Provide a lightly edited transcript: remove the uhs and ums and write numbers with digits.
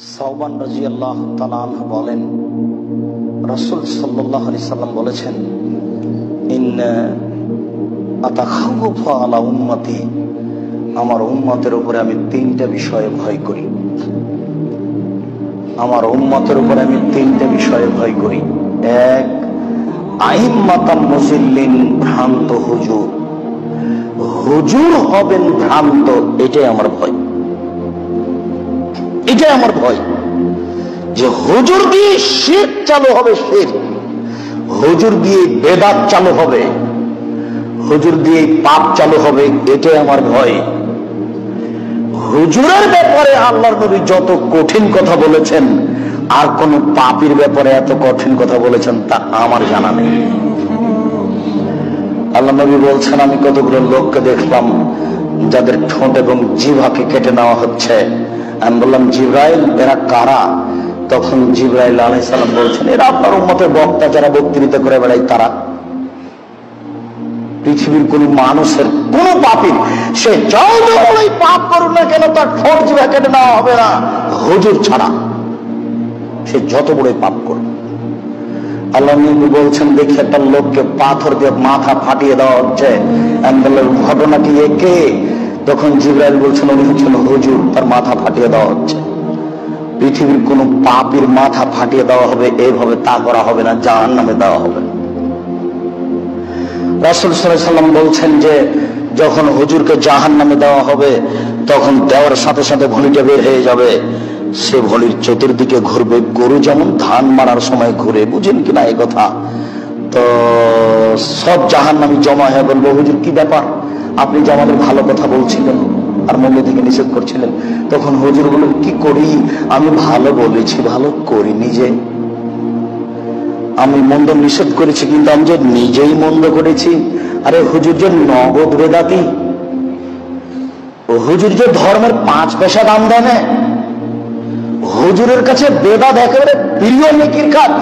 সাওবান রাদিয়াল্লাহু তাআলা আনহু বলেন, রাসূল সাল্লাল্লাহু আলাইহি সাল্লাম বলেছেন, ইন্না আতাখাওয়াফু আলা উম্মতি, আমার উম্মতের উপরে আমি তিনটা বিষয়ে ভয় করি। আমার উম্মতের উপরে আমি তিনটা বিষয়ে ভয় করি। এক, আইম্মাতান মুজিল্লিন, ভ্রান্ত হুজুর। হুজুর হবেন ভ্রান্ত, এটাই আমার ভয়। এটাই আমার ভয় যে হুজুর দিয়ে শিরক চালু হবে, শিরক। হুজুর দিয়ে বেদাত চালু হবে, হুজুর দিয়ে পাপ চালু হবে, এটাই আমার ভয়। হুজুরের ব্যাপারে আল্লাহর নবী যত কঠিন কথা বলেছেন, আর কোন পাপীর ব্যাপারে এত কঠিন কথা বলেছেন তা আমার জানা নেই। আল্লাহ নবী বলছেন, আমি কতগুলো লোককে দেখলাম যাদের ঠোঁট এবং জিহ্বাকে কেটে নেওয়া হচ্ছে। আমি বললাম, জিবরাইল, এরা কারা? তখন জিবরাইল আলাইহিস সালাম বলছেন, এরা আপনার উম্মতের বক্তা, যারা বক্তৃতা করে বেড়ায় তারা। পৃথিবীর কোন মানুষের, কোন পাপীর, সে যত বড়ই পাপ করুক না কেন, তার ঠোঁট জিহ্বা কেটে নেওয়া হবে না হুজুর ছাড়া, সে যত বড়ই পাপ করুক। আল্লাহ নবী বলছেন, দেখি একটা লোককে পাথর দিয়ে মাথা ফাটিয়ে দেওয়া হচ্ছে। আমি বললাম, ঘটনাটি একে? তখন জিবরাইল বলছেন, উনি হচ্ছেন হুজুর, তার মাথা ফাটিয়ে দেওয়া হচ্ছে। পৃথিবীর কোন পাপীর মাথা ফাটিয়ে দেওয়া হবে এইভাবে, তা করা হবে না, জাহান্নামে দেওয়া হবে। রাসূল সাল্লাল্লাহু আলাইহি সাল্লাম বলছেন যে যখন হুজুরকে জাহান্নামে দেওয়া হবে, তখন দেওয়ার সাথে সাথে ভলিটা বের হয়ে যাবে। সে ভলির চতুর্দিকে ঘুরবে, গরু যেমন ধান মারার সময় ঘুরে, বুঝেন কিনা এই কথা? তো সব জাহান্নামী জমা হয়ে বলবো, হুজুর কি ব্যাপার, আপনি যে আমাদের ভালো কথা বলছিলেন আর মন্দ থেকে নিষেধ করছিলেন। তখন হুজুর বললেন, কি করি, আমি ভালো বলেছি, ভালো করিনি। যে আমি মন্দ নিষেধ করেছি, কিন্তু আমি যে নিজেই মন্দ করেছি। আরে হুজুর যে নগদ বেদাতি, হুজুর যে ধর্মের 5 পয়সা দাম দেয় না, হুজুরের কাছে বেদাত একেবারে প্রিয় নেকির কাজ।